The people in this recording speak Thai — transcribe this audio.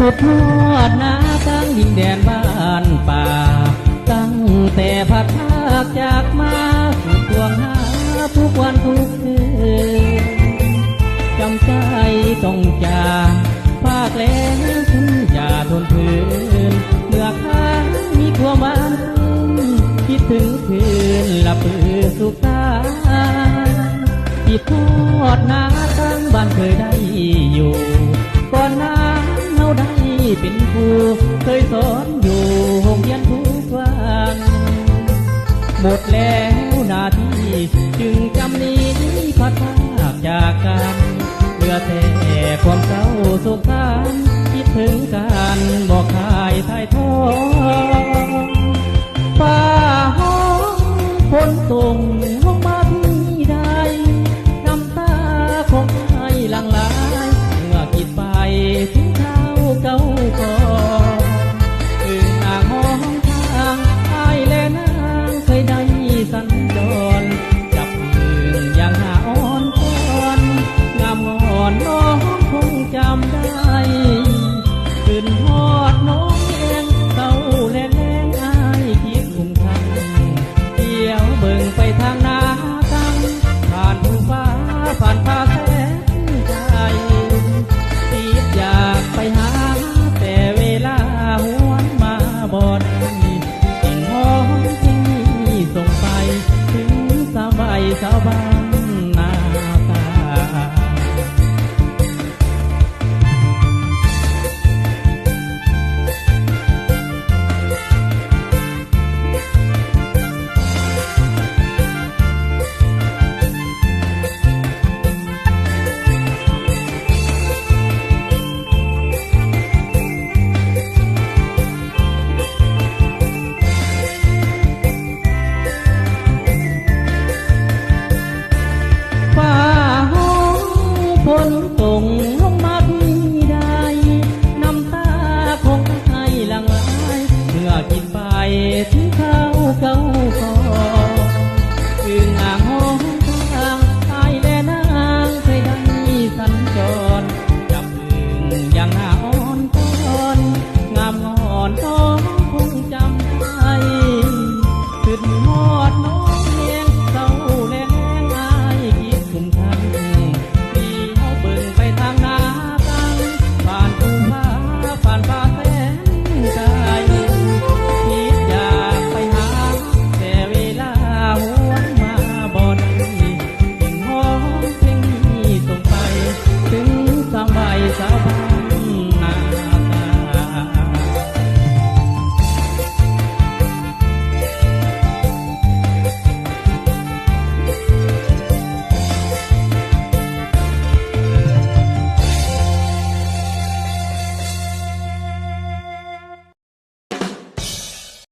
สุดทอดนาตั้งดินแดนบ้านป่าตั้งแต่พัดภาคจากมาสุดดวงหาทุกวันทุกคืนจำใจต้องจากภาคแล้งฉันอย่าทนพื้นเมื่อค้างมีความหวานคิดถึงคืนละปือสุขตาที่ทอดนาตั้งบ้านเคยได้อยู่ก่อนน้ำเราได้เป็นครูเคยสอนอยู่ห้องเรียนทุกวันหมดแล้วนาทีจึงจำนี้พัดพากจากกันเหลือแต่ความเศร้าโศกสันคิดถึงกันบอกขายไทยทอฟ้าห้องฝนตกห้องมาที่ใดน้ำตาของไอ้หลั่งไหลเมื่อคิดไปถึงเท้าเก่าก่อนอึ่งอ่างห้องทางไอ้และนางเคยได้สัญจรจับอึ่งอย่างหาอ่อนก่อนงามอ่อนน้องคงจำได้ขึ้นทอดน้องเองเต้าแรงไอ้คิดคุ้มคันเที่ยวเบิ่งไปทางนาตั้งผ่านภูฟ้าผ่านฟ้าแสนใจคิดอยากไปหาแต่เวลาหวนมาบ่ได้สิ่งห้องที่นี่ส่งไปถึงสาวใบสาวบ้านนาตาฝนตกลงมาที่ใดน้ำตาคงให้หลั่งไหลเมื่อคิดไปถึงเขา